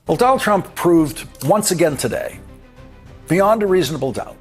Well, Donald Trump proved once again today, beyond a reasonable doubt,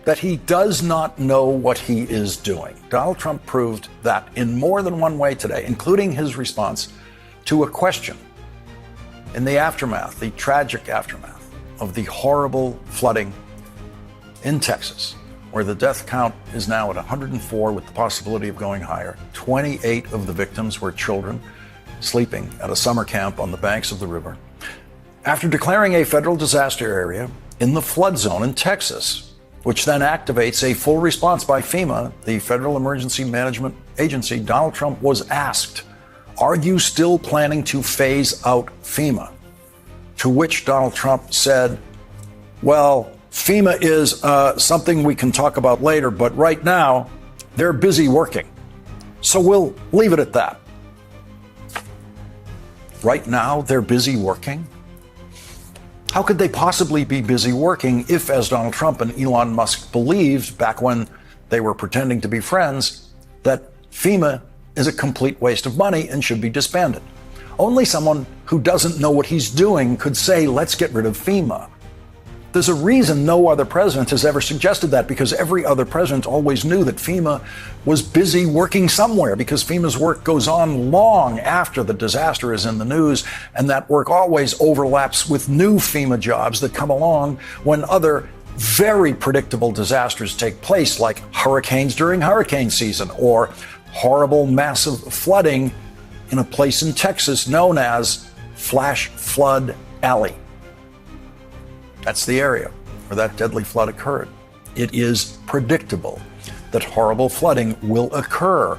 that he does not know what he is doing. Donald Trump proved that in more than one way today, including his response to a question in the aftermath, the tragic aftermath of the horrible flooding in Texas, where the death count is now at 104 with the possibility of going higher. 28 of the victims were children sleeping at a summer camp on the banks of the river. After declaring a federal disaster area in the flood zone in Texas, which then activates a full response by FEMA, the Federal Emergency Management Agency, Donald Trump was asked, "Are you still planning to phase out FEMA?" To which Donald Trump said, "Well, FEMA is something we can talk about later, but right now they're busy working. So we'll leave it at that." Right now they're busy working? How could they possibly be busy working if, as Donald Trump and Elon Musk believed back when they were pretending to be friends, that FEMA is a complete waste of money and should be disbanded? Only someone who doesn't know what he's doing could say, let's get rid of FEMA. There's a reason no other president has ever suggested that, because every other president always knew that FEMA was busy working somewhere, because FEMA's work goes on long after the disaster is in the news, and that work always overlaps with new FEMA jobs that come along when other very predictable disasters take place, like hurricanes during hurricane season or horrible massive flooding in a place in Texas known as Flash Flood Alley. That's the area where that deadly flood occurred. It is predictable that horrible flooding will occur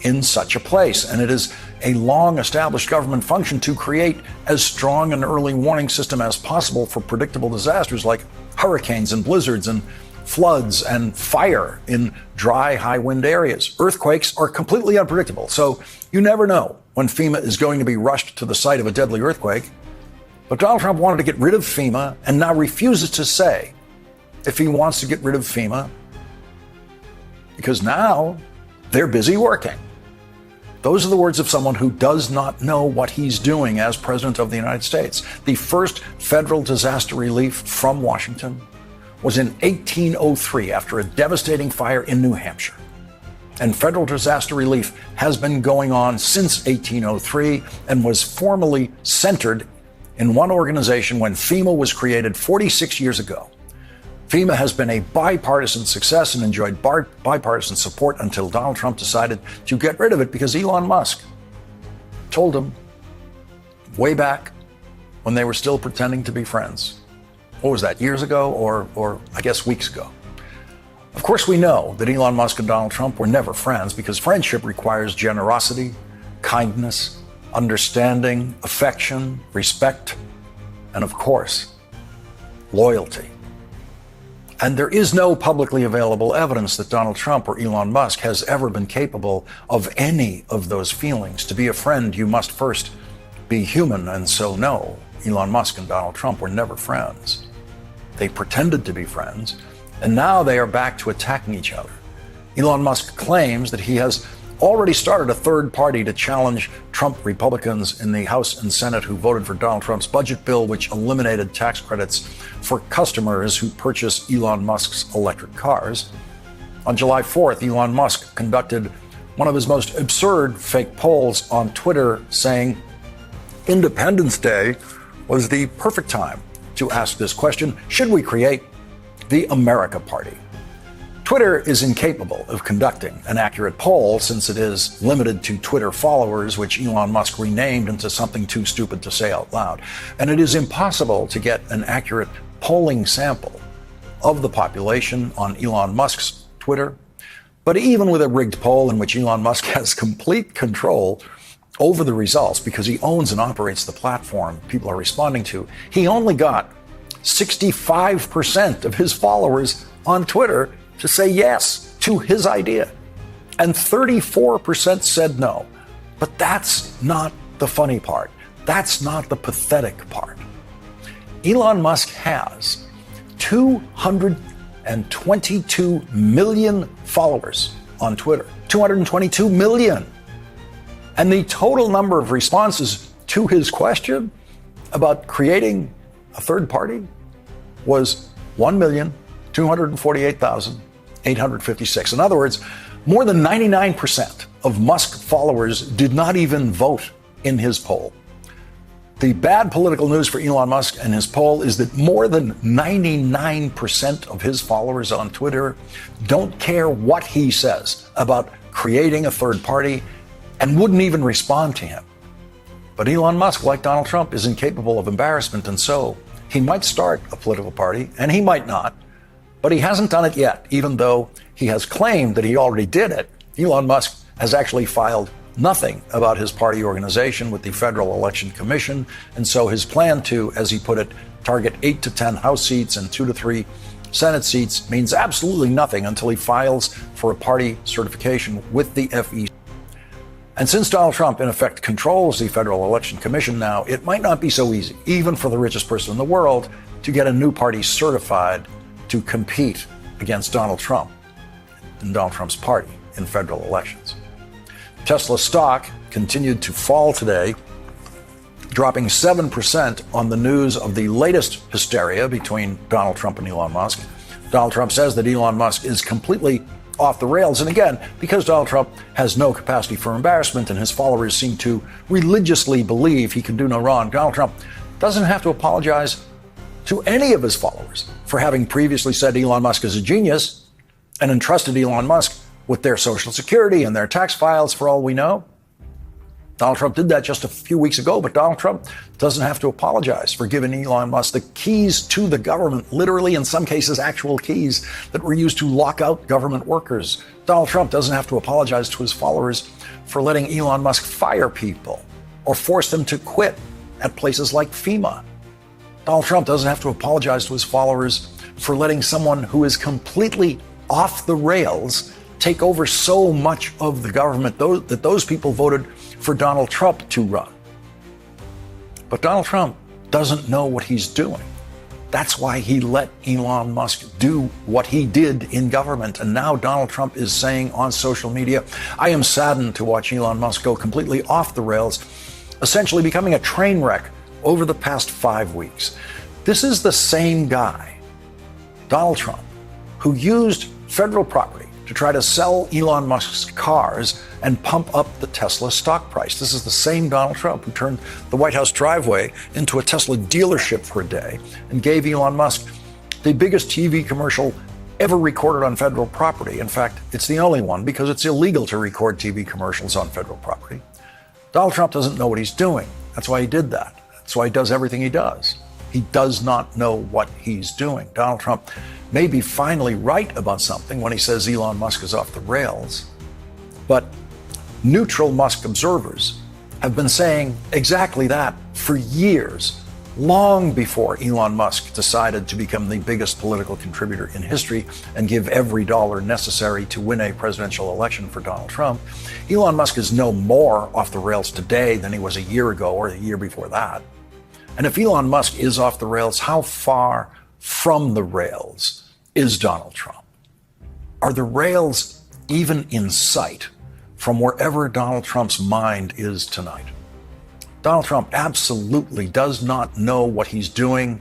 in such a place, and it is a long-established government function to create as strong an early warning system as possible for predictable disasters like hurricanes and blizzards and floods and fire in dry, high-wind areas. Earthquakes are completely unpredictable, so you never know when FEMA is going to be rushed to the site of a deadly earthquake. But Donald Trump wanted to get rid of FEMA and now refuses to say if he wants to get rid of FEMA because now they're busy working. Those are the words of someone who does not know what he's doing as President of the United States. The first federal disaster relief from Washington was in 1803 after a devastating fire in New Hampshire. And federal disaster relief has been going on since 1803 and was formally centered in one organization when FEMA was created 46 years ago. FEMA has been a bipartisan success and enjoyed bipartisan support until Donald Trump decided to get rid of it because Elon Musk told him way back when they were still pretending to be friends. What was that, years ago or I guess weeks ago? Of course, we know that Elon Musk and Donald Trump were never friends because friendship requires generosity, kindness, understanding, affection, respect, and of course, loyalty. And there is no publicly available evidence that Donald Trump or Elon Musk has ever been capable of any of those feelings. To be a friend, you must first be human, and so no, Elon Musk and Donald Trump were never friends. They pretended to be friends, and now they are back to attacking each other. Elon Musk claims that he has already started a third party to challenge Trump Republicans in the House and Senate who voted for Donald Trump's budget bill, which eliminated tax credits for customers who purchase Elon Musk's electric cars. On July 4th, Elon Musk conducted one of his most absurd fake polls on Twitter, saying Independence Day was the perfect time to ask this question: should we create the America Party? Twitter is incapable of conducting an accurate poll since it is limited to Twitter followers, which Elon Musk renamed into something too stupid to say out loud. And it is impossible to get an accurate polling sample of the population on Elon Musk's Twitter. But even with a rigged poll in which Elon Musk has complete control over the results because he owns and operates the platform people are responding to, he only got 65% of his followers on Twitter to say yes to his idea, and 34% said no. But that's not the funny part. That's not the pathetic part. Elon Musk has 222 million followers on Twitter. 222 million. And the total number of responses to his question about creating a third party was 1,248,856. In other words, more than 99% of Musk followers did not even vote in his poll. The bad political news for Elon Musk and his poll is that more than 99% of his followers on Twitter don't care what he says about creating a third party and wouldn't even respond to him. But Elon Musk, like Donald Trump, is incapable of embarrassment, and so he might start a political party, and he might not, but he hasn't done it yet, even though he has claimed that he already did it. Elon Musk has actually filed nothing about his party organization with the Federal Election Commission, and so his plan to, as he put it, target 8 to 10 House seats and 2 to 3 Senate seats means absolutely nothing until he files for a party certification with the FEC. And since Donald Trump, in effect, controls the Federal Election Commission now, it might not be so easy, even for the richest person in the world, to get a new party certified to compete against Donald Trump and Donald Trump's party in federal elections. Tesla stock continued to fall today, dropping 7% on the news of the latest hysteria between Donald Trump and Elon Musk. Donald Trump says that Elon Musk is completely off the rails. And again, because Donald Trump has no capacity for embarrassment and his followers seem to religiously believe he can do no wrong, Donald Trump doesn't have to apologize to any of his followers for having previously said Elon Musk is a genius and entrusted Elon Musk with their Social Security and their tax files for all we know. Donald Trump did that just a few weeks ago, but Donald Trump doesn't have to apologize for giving Elon Musk the keys to the government, literally, in some cases, actual keys that were used to lock out government workers. Donald Trump doesn't have to apologize to his followers for letting Elon Musk fire people or force them to quit at places like FEMA. Donald Trump doesn't have to apologize to his followers for letting someone who is completely off the rails take over so much of the government that those people voted for Donald Trump to run. But Donald Trump doesn't know what he's doing. That's why he let Elon Musk do what he did in government. And now Donald Trump is saying on social media, I am saddened to watch Elon Musk go completely off the rails, essentially becoming a train wreck over the past 5 weeks. This is the same guy, Donald Trump, who used federal property to try to sell Elon Musk's cars and pump up the Tesla stock price. This is the same Donald Trump who turned the White House driveway into a Tesla dealership for a day and gave Elon Musk the biggest TV commercial ever recorded on federal property. In fact, it's the only one because it's illegal to record TV commercials on federal property. Donald Trump doesn't know what he's doing. That's why he did that. That's why he does everything he does. He does not know what he's doing. Donald Trump may be finally right about something when he says Elon Musk is off the rails, but neutral Musk observers have been saying exactly that for years, long before Elon Musk decided to become the biggest political contributor in history and give every dollar necessary to win a presidential election for Donald Trump. Elon Musk is no more off the rails today than he was a year ago or the year before that. And if Elon Musk is off the rails, how far from the rails is Donald Trump? Are the rails even in sight from wherever Donald Trump's mind is tonight? Donald Trump absolutely does not know what he's doing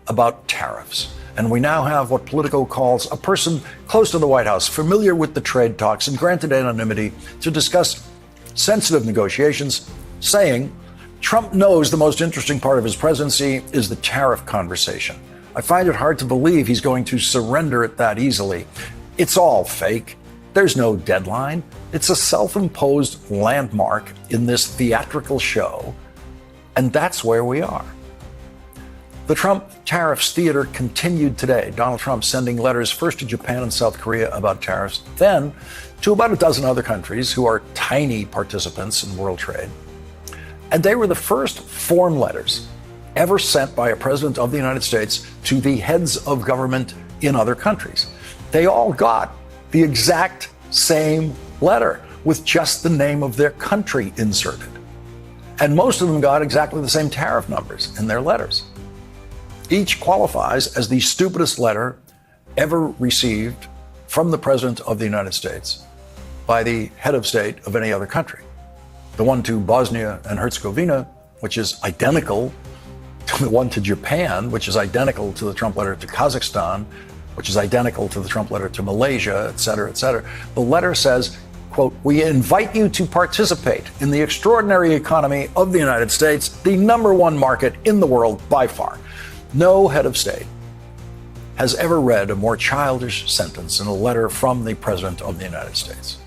about tariffs. And we now have what Politico calls a person close to the White House, familiar with the trade talks and granted anonymity to discuss sensitive negotiations, saying Trump knows the most interesting part of his presidency is the tariff conversation. I find it hard to believe he's going to surrender it that easily. It's all fake. There's no deadline. It's a self-imposed landmark in this theatrical show. And that's where we are. The Trump tariffs theater continued today. Donald Trump sending letters first to Japan and South Korea about tariffs, then to about a dozen other countries who are tiny participants in world trade. And they were the first form letters ever sent by a president of the United States to the heads of government in other countries. They all got the exact same letter with just the name of their country inserted. And most of them got exactly the same tariff numbers in their letters. Each qualifies as the stupidest letter ever received from the president of the United States by the head of state of any other country. The one to Bosnia and Herzegovina, which is identical the one to Japan, which is identical to the Trump letter to Kazakhstan, which is identical to the Trump letter to Malaysia, et cetera, et cetera. The letter says, quote, "We invite you to participate in the extraordinary economy of the United States, the number one market in the world by far." No head of state has ever read a more childish sentence in a letter from the President of the United States.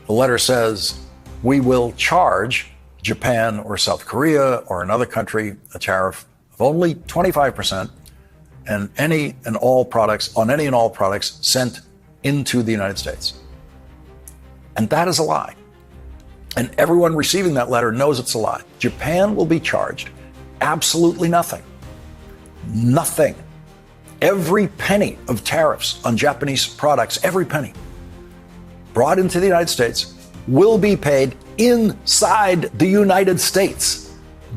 The letter says, "We will charge Japan or South Korea or another country a tariff of only 25% on any and all products sent into the United States." And that is a lie. And everyone receiving that letter knows it's a lie. Japan will be charged absolutely nothing. Nothing. Every penny of tariffs on Japanese products, every penny brought into the United States will be paid inside the United States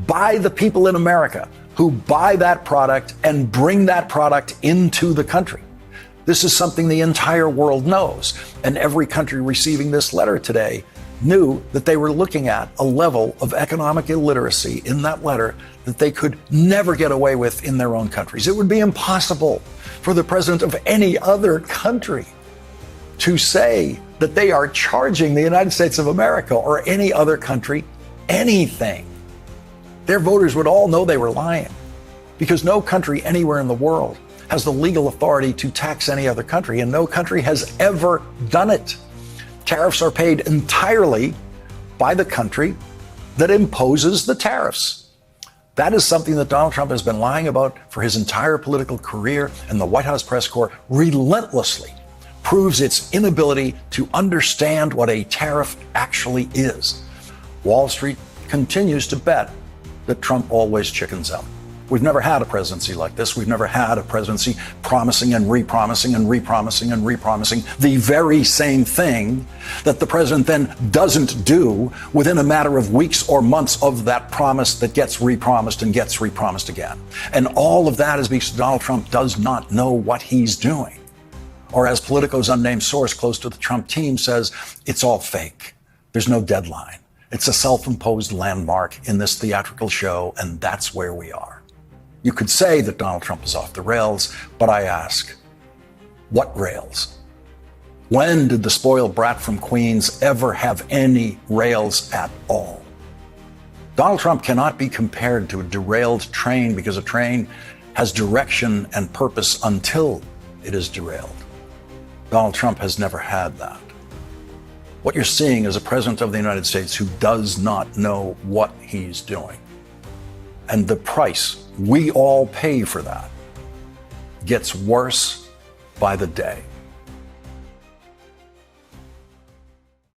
by the people in America who buy that product and bring that product into the country. This is something the entire world knows. And every country receiving this letter today knew that they were looking at a level of economic illiteracy in that letter that they could never get away with in their own countries. It would be impossible for the president of any other country to say that they are charging the United States of America or any other country anything. Their voters would all know they were lying, because no country anywhere in the world has the legal authority to tax any other country, and no country has ever done it. Tariffs are paid entirely by the country that imposes the tariffs. That is something that Donald Trump has been lying about for his entire political career, and the White House press corps relentlessly proves its inability to understand what a tariff actually is. Wall Street continues to bet that Trump always chickens out. We've never had a presidency like this. We've never had a presidency promising and repromising and repromising and repromising the very same thing that the president then doesn't do within a matter of weeks or months of that promise that gets repromised and gets repromised again. And all of that is because Donald Trump does not know what he's doing. Or as Politico's unnamed source close to the Trump team says, it's all fake. There's no deadline. It's a self-imposed landmark in this theatrical show, and that's where we are. You could say that Donald Trump is off the rails, but I ask, what rails? When did the spoiled brat from Queens ever have any rails at all? Donald Trump cannot be compared to a derailed train, because a train has direction and purpose until it is derailed. Donald Trump has never had that. What you're seeing is a president of the United States who does not know what he's doing. And the price we all pay for that gets worse by the day.